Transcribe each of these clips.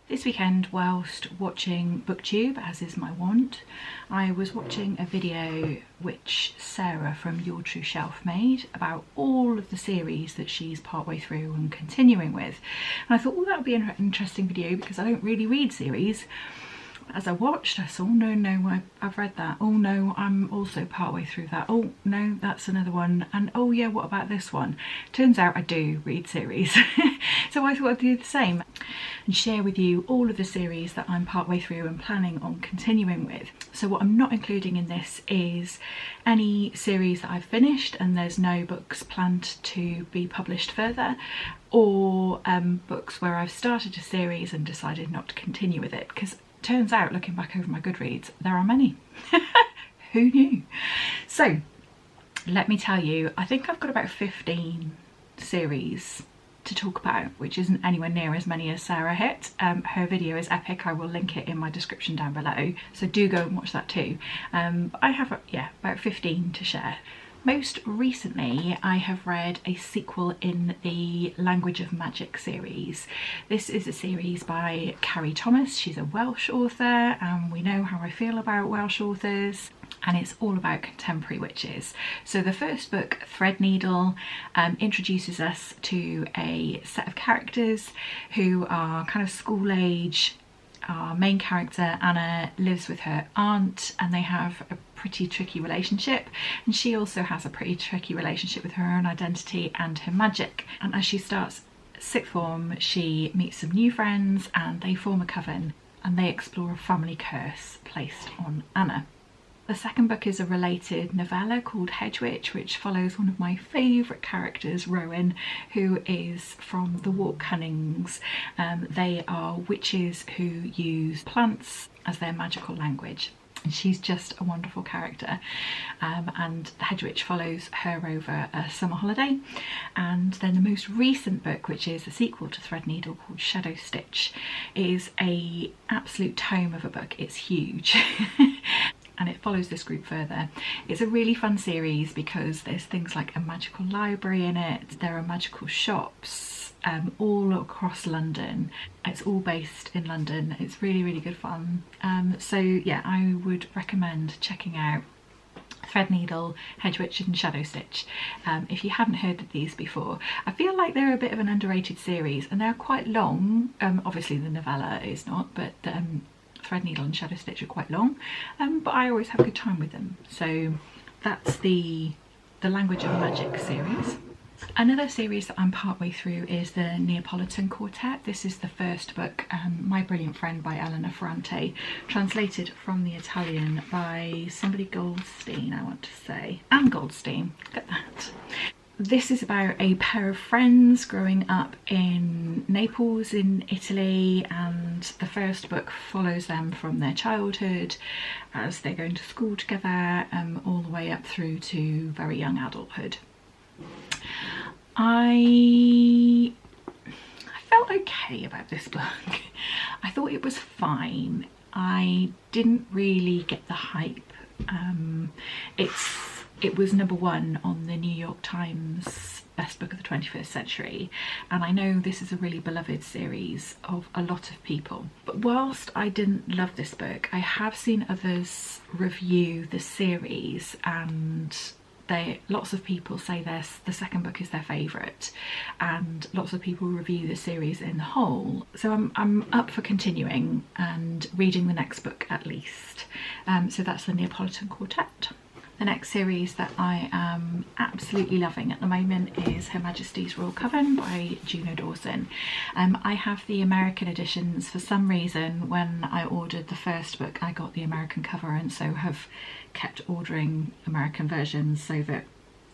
This weekend, whilst watching BookTube, as is my wont, I was watching a video which Sarah from Your True Shelf made about all of the series that she's partway through and continuing with. And I thought, well, that would be an interesting video because I don't really read series. As I watched, I saw, oh no, I've read that. Oh no, I'm also partway through that. Oh no, that's another one. And oh yeah, what about this one? Turns out I do read series. So I thought I'd do the same and share with you all of the series that I'm partway through and planning on continuing with. So what I'm not including in this is any series that I've finished and there's no books planned to be published further, or books where I've started a series and decided not to continue with it, because turns out, looking back over my Goodreads, there are many. Who knew? So let me tell you, I think I've got about 15 series to talk about, which isn't anywhere near as many as Sarah hit. Her video is epic. I will link it in my description down below, so do go and watch that too. But I have about 15 to share. Most recently, I have read a sequel in the Language of Magic series. This is a series by Cari Thomas. She's a Welsh author, and we know how I feel about Welsh authors. And it's all about contemporary witches. So the first book, Threadneedle, introduces us to a set of characters who are kind of school age. Our main character, Anna, lives with her aunt and they have a pretty tricky relationship, and she also has a pretty tricky relationship with her own identity and her magic. And as she starts sixth form, she meets some new friends and they form a coven and they explore a family curse placed on Anna. The second book is a related novella called Hedwitch, which follows one of my favourite characters, Rowan, who is from the Walk Cunnings. They are witches who use plants as their magical language. And she's just a wonderful character. And Hedwitch follows her over a summer holiday. And then the most recent book, which is a sequel to Threadneedle, called Shadow Stitch, is a absolute tome of a book. It's huge. And it follows this group further. It's a really fun series because there's things like a magical library in it, there are magical shops all across London. It's all based in London. It's really, really good fun. So yeah, I would recommend checking out Threadneedle, Hedwitch and Shadow Stitch if you haven't heard of these before. I feel like they're a bit of an underrated series and they're quite long. Obviously the novella is not, but Threadneedle and Shadow Stitch are quite long, but I always have a good time with them. So that's the Language of Magic series. Another series that I'm partway through is the Neapolitan Quartet. This is the first book, My Brilliant Friend by Elena Ferrante, translated from the Italian by somebody Goldstein, I want to say. Anne Goldstein, look at that. This is about a pair of friends growing up in Naples in Italy, and the first book follows them from their childhood as they're going to school together all the way up through to very young adulthood. I felt okay about this book. I thought it was fine. I didn't really get the hype. It was #1 on the New York Times Best Book of the 21st Century, and I know this is a really beloved series of a lot of people. But whilst I didn't love this book, I have seen others review the series, and lots of people say the second book is their favourite, and lots of people review the series in the whole. So I'm up for continuing and reading the next book at least. So that's the Neapolitan Quartet. The next series that I am absolutely loving at the moment is Her Majesty's Royal Coven by Juno Dawson. I have the American editions. For some reason, when I ordered the first book, I got the American cover, and so have kept ordering American versions so that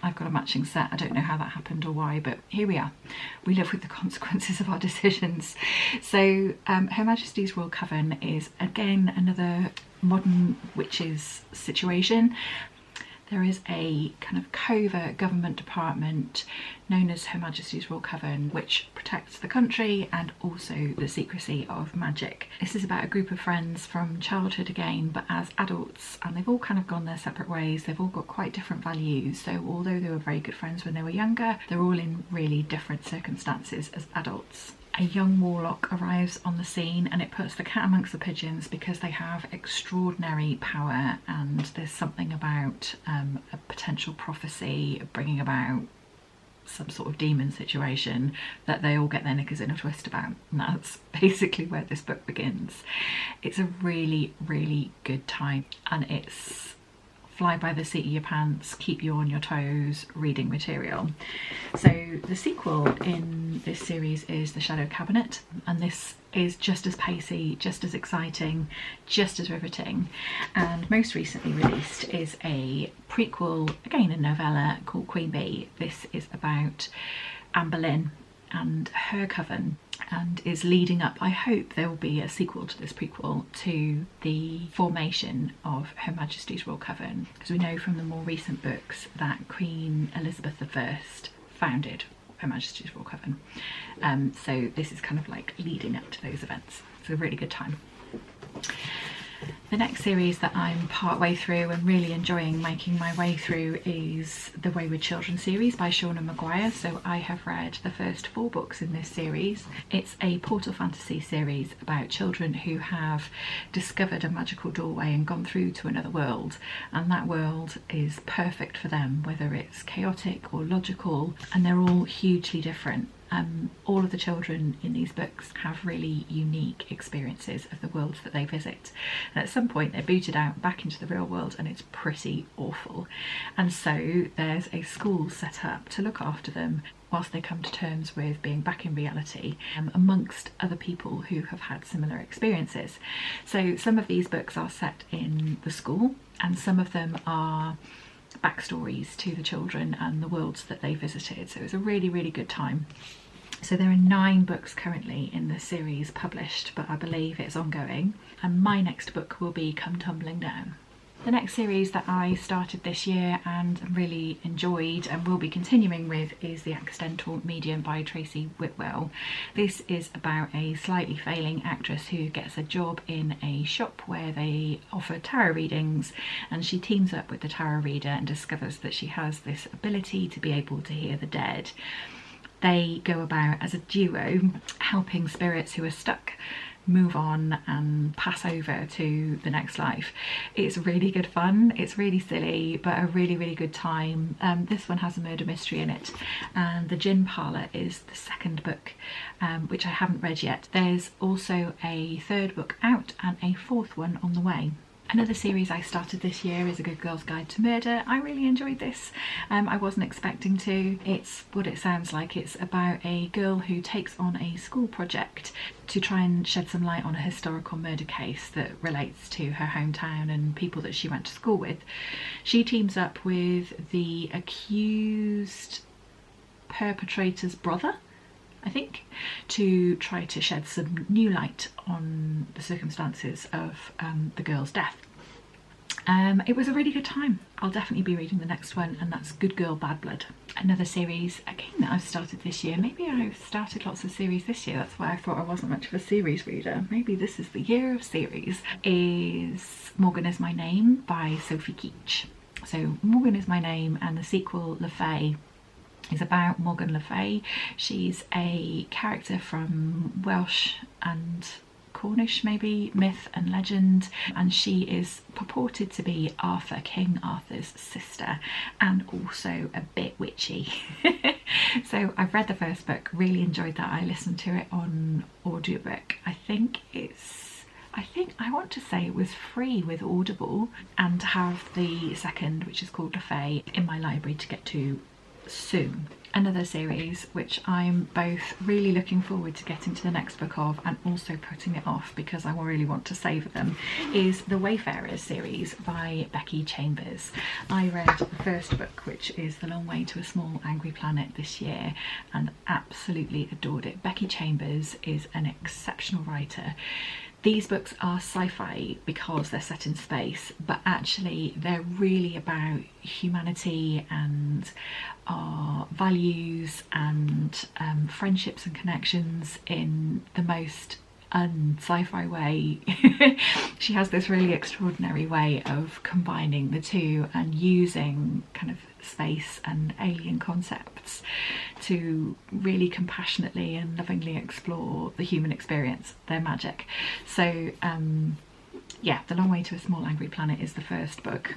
I've got a matching set. I don't know how that happened or why, but here we are. We live with the consequences of our decisions. So Her Majesty's Royal Coven is again another modern witches situation. There is a kind of covert government department known as Her Majesty's Royal Coven, which protects the country and also the secrecy of magic. This is about a group of friends from childhood again, but as adults, and they've all kind of gone their separate ways. They've all got quite different values. So although they were very good friends when they were younger, they're all in really different circumstances as adults. A young warlock arrives on the scene and it puts the cat amongst the pigeons because they have extraordinary power, and there's something about a potential prophecy bringing about some sort of demon situation that they all get their knickers in a twist about, and that's basically where this book begins. It's a really, really good time, and it's fly by the seat of your pants, keep you on your toes reading material. So the sequel in this series is The Shadow Cabinet, and this is just as pacey, just as exciting, just as riveting. And most recently released is a prequel, again a novella, called Queen Bee. This is about Anne Boleyn and her coven, and is leading up, I hope there will be a sequel to this prequel, to the formation of Her Majesty's Royal Coven, because we know from the more recent books that Queen Elizabeth I founded Her Majesty's Royal Coven. So this is kind of like leading up to those events. It's a really good time. The next series that I'm part way through and really enjoying making my way through is the Wayward Children series by Seanan and McGuire. So I have read the first 4 books in this series. It's a portal fantasy series about children who have discovered a magical doorway and gone through to another world, and that world is perfect for them, whether it's chaotic or logical, and they're all hugely different. All of the children in these books have really unique experiences of the worlds that they visit, and at some point they're booted out back into the real world and it's pretty awful, and so there's a school set up to look after them whilst they come to terms with being back in reality, amongst other people who have had similar experiences. So some of these books are set in the school, and some of them are backstories to the children and the worlds that they visited. So it's a really, really good time. So there are 9 books currently in the series published, but I believe it's ongoing, and my next book will be Come Tumbling Down. The next series that I started this year and really enjoyed and will be continuing with is The Accidental Medium by Tracy Whitwell. This is about a slightly failing actress who gets a job in a shop where they offer tarot readings, and she teams up with the tarot reader and discovers that she has this ability to be able to hear the dead. They go about as a duo helping spirits who are stuck move on and pass over to the next life. It's really good fun, it's really silly, but a really, really good time. This one has a murder mystery in it, and The Gin Parlour is the second book, which I haven't read yet. There's also a 3rd book out and a 4th one on the way. Another series I started this year is A Good Girl's Guide to Murder. I really enjoyed this. I wasn't expecting to. It's what it sounds like. It's about a girl who takes on a school project to try and shed some light on a historical murder case that relates to her hometown and people that she went to school with. She teams up with the accused perpetrator's brother, I think, to try to shed some new light on the circumstances of the girl's death. It was a really good time. I'll definitely be reading the next one, and that's Good Girl Bad Blood. Another series, again, that I've started this year. Maybe I've started lots of series this year. That's why I thought I wasn't much of a series reader. Maybe this is the year of series. Is Morgan Is My Name by Sophie Keetch. So Morgan Is My Name, and the sequel, Le Fay, is about Morgan Le Fay. She's a character from Welsh and Cornish, maybe, myth and legend, and she is purported to be Arthur, King Arthur's sister, and also a bit witchy. So I've read the first book, really enjoyed that. I listened to it on audiobook. I want to say it was free with Audible, and to have the second, which is called Le Fay, in my library to get to soon. Another series which I'm both really looking forward to getting to the next book of and also putting it off because I really want to savour them is the Wayfarer series by Becky Chambers. I read the first book, which is The Long Way to a Small Angry Planet, this year, and absolutely adored it. Becky Chambers is an exceptional writer. These books are sci-fi because they're set in space, but actually they're really about humanity and our values and friendships and connections in the most un-sci-fi way. She has this really extraordinary way of combining the two and using kind of space and alien concepts to really compassionately and lovingly explore the human experience, their magic. So yeah, The Long Way to a Small Angry Planet is the first book.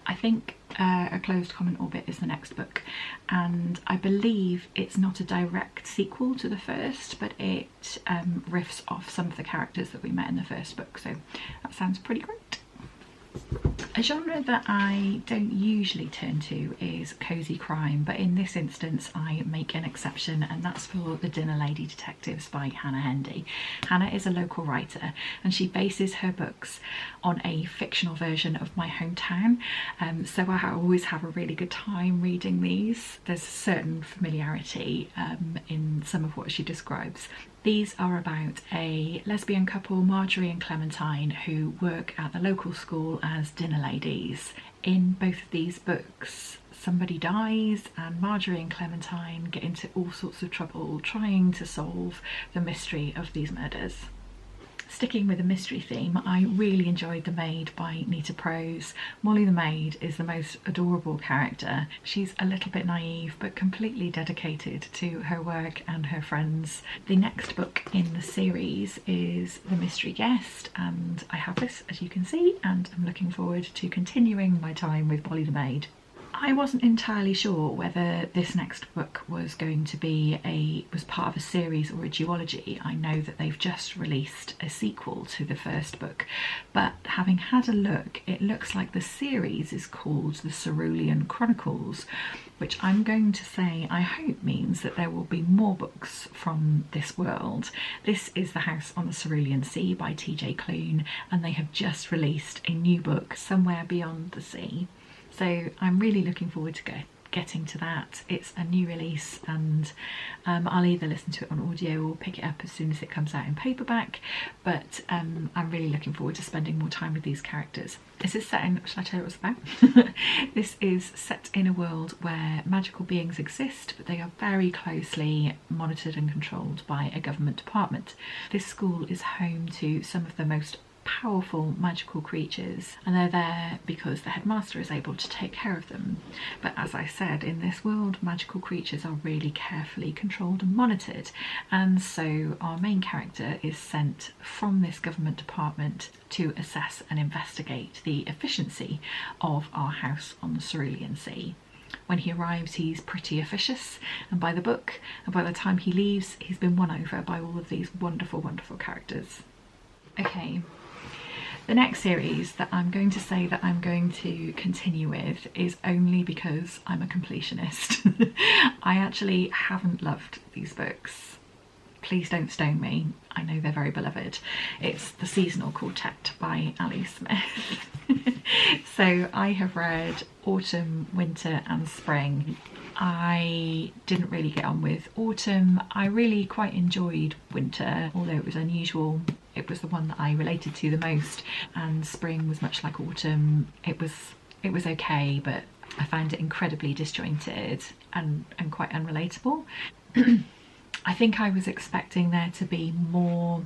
I think A Closed Common Orbit is the next book, and I believe it's not a direct sequel to the first, but it riffs off some of the characters that we met in the first book, so that sounds pretty great. A genre that I don't usually turn to is cosy crime, but in this instance I make an exception, and that's for The Dinner Lady Detectives by Hannah Hendy. Hannah is a local writer and she bases her books on a fictional version of my hometown, so I always have a really good time reading these. There's a certain familiarity in some of what she describes. These are about a lesbian couple, Marjorie and Clementine, who work at the local school as dinner ladies. In both of these books, somebody dies and Marjorie and Clementine get into all sorts of trouble trying to solve the mystery of these murders. Sticking with the mystery theme, I really enjoyed The Maid by Nita Prose. Molly the Maid is the most adorable character. She's a little bit naive but completely dedicated to her work and her friends. The next book in the series is The Mystery Guest, and I have this, as you can see, and I'm looking forward to continuing my time with Molly the Maid. I wasn't entirely sure whether this next book was going to be was part of a series or a duology. I know that they've just released a sequel to the first book, but having had a look, it looks like the series is called the Cerulean Chronicles, which I'm going to say I hope means that there will be more books from this world. This is The House on the Cerulean Sea by TJ Klune, and they have just released a new book, Somewhere Beyond the Sea. So I'm really looking forward to getting to that. It's a new release, and I'll either listen to it on audio or pick it up as soon as it comes out in paperback, but I'm really looking forward to spending more time with these characters. This is set in, shall I tell you what it's about? This is set in a world where magical beings exist, but they are very closely monitored and controlled by a government department. This school is home to some of the most powerful magical creatures, and they're there because the headmaster is able to take care of them. But as I said, in this world magical creatures are really carefully controlled and monitored, and so our main character is sent from this government department to assess and investigate the efficiency of our house on the Cerulean Sea. When he arrives, he's pretty officious, and by the time he leaves, he's been won over by all of these wonderful, wonderful characters. Okay, the next series that I'm going to say that I'm going to continue with is only because I'm a completionist. I actually haven't loved these books. Please don't stone me. I know they're very beloved. It's The Seasonal Quartet by Ali Smith. So I have read Autumn, Winter and Spring. I didn't really get on with Autumn. I really quite enjoyed Winter, although it was unusual. It was the one that I related to the most, and Spring was much like Autumn. It was okay, but I found it incredibly disjointed and quite unrelatable. I think I was expecting there to be more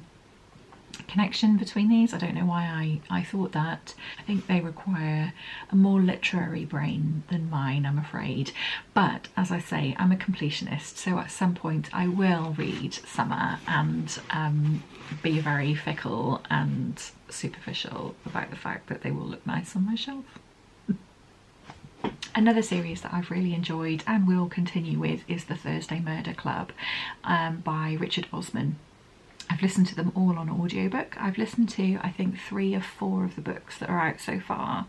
connection between these. I don't know why I thought that. I think they require a more literary brain than mine, I'm afraid. But as I say, I'm a completionist, so at some point I will read Summer and be very fickle and superficial about the fact that they will look nice on my shelf. Another series that I've really enjoyed and will continue with is The Thursday Murder Club by Richard Osman. I've listened to them all on audiobook. I've listened to, I think, 3 of 4 of the books that are out so far,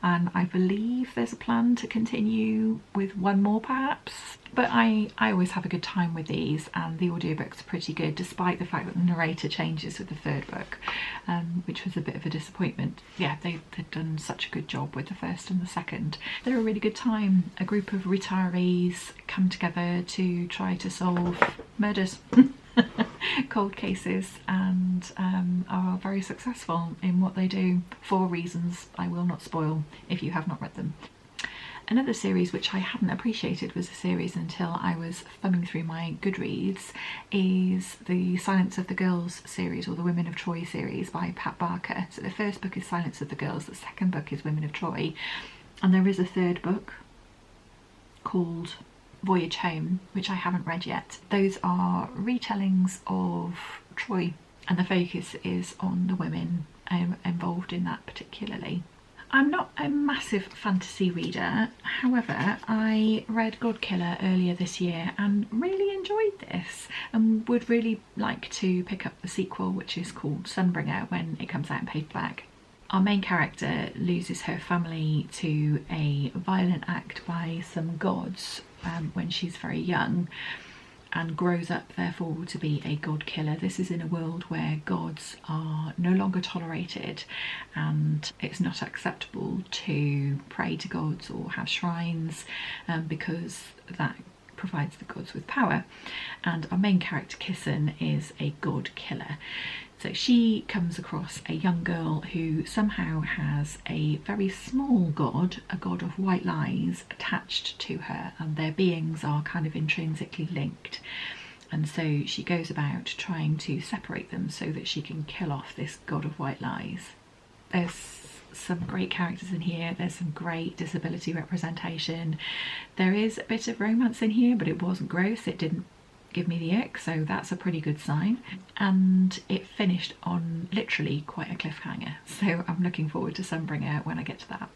and I believe there's a plan to continue with one more perhaps. But I always have a good time with these, and the audiobooks are pretty good, despite the fact that the narrator changes with the 3rd book, which was a bit of a disappointment. Yeah, they've done such a good job with the 1st and the 2nd. They're a really good time. A group of retirees come together to try to solve murders. Cold cases, and are very successful in what they do for reasons I will not spoil if you have not read them. Another series which I hadn't appreciated was a series until I was thumbing through my Goodreads is the Silence of the Girls series, or the Women of Troy series by Pat Barker. So the 1st book is Silence of the Girls, the 2nd book is Women of Troy, and there is a 3rd book. called Voyage Home, which I haven't read yet. Those are retellings of Troy, and the focus is on the women involved in that particularly. I'm not a massive fantasy reader, however I read Godkiller earlier this year and really enjoyed this and would really like to pick up the sequel, which is called Sunbringer, when it comes out in paperback. Our main character loses her family to a violent act by some gods when she's very young, and grows up therefore to be a god killer. This is in a world where gods are no longer tolerated and it's not acceptable to pray to gods or have shrines because that provides the gods with power. And our main character Kissen is a god killer. So she comes across a young girl who somehow has a very small god, a god of white lies, attached to her, and their beings are kind of intrinsically linked. And so she goes about trying to separate them so that she can kill off this god of white lies. There's some great characters in here, there's some great disability representation. There is a bit of romance in here, but it wasn't gross, it didn't give me the ick, so that's a pretty good sign. And it finished on literally quite a cliffhanger, so I'm looking forward to Sunbringer when I get to that.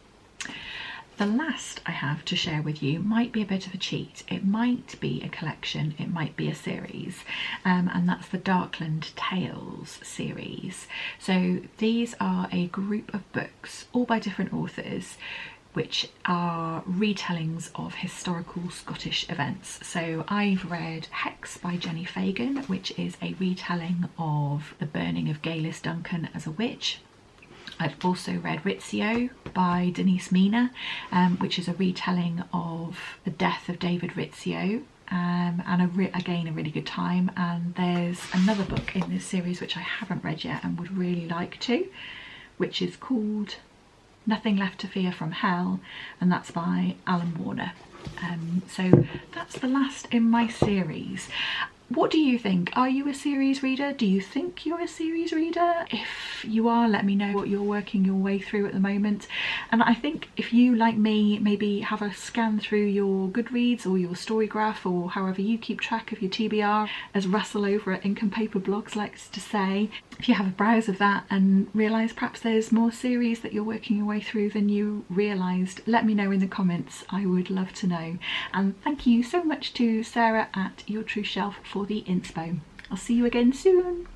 The last I have to share with you might be a bit of a cheat. It might be a collection, it might be a series, and that's the Darkland Tales series. So these are a group of books, all by different authors, which are retellings of historical Scottish events. So I've read Hex by Jenni Fagan, which is a retelling of the burning of Gaelis Duncan as a witch. I've also read Rizzio by Denise Mina, which is a retelling of the death of David Rizzio, and again a really good time. And there's another book in this series which I haven't read yet and would really like to, which is called Nothing Left to Fear from Hell, and that's by Alan Warner. So that's the last in my series. What do you think? Are you a series reader? Do you think you're a series reader? If you are, let me know what you're working your way through at the moment. And I think if you, like me, maybe have a scan through your Goodreads or your Storygraph or however you keep track of your TBR, as Russell over at Ink and Paper Blogs likes to say, if you have a browse of that and realise perhaps there's more series that you're working your way through than you realised, let me know in the comments. I would love to know. And thank you so much to Sarah at Your True Shelf for the inspo. I'll see you again soon.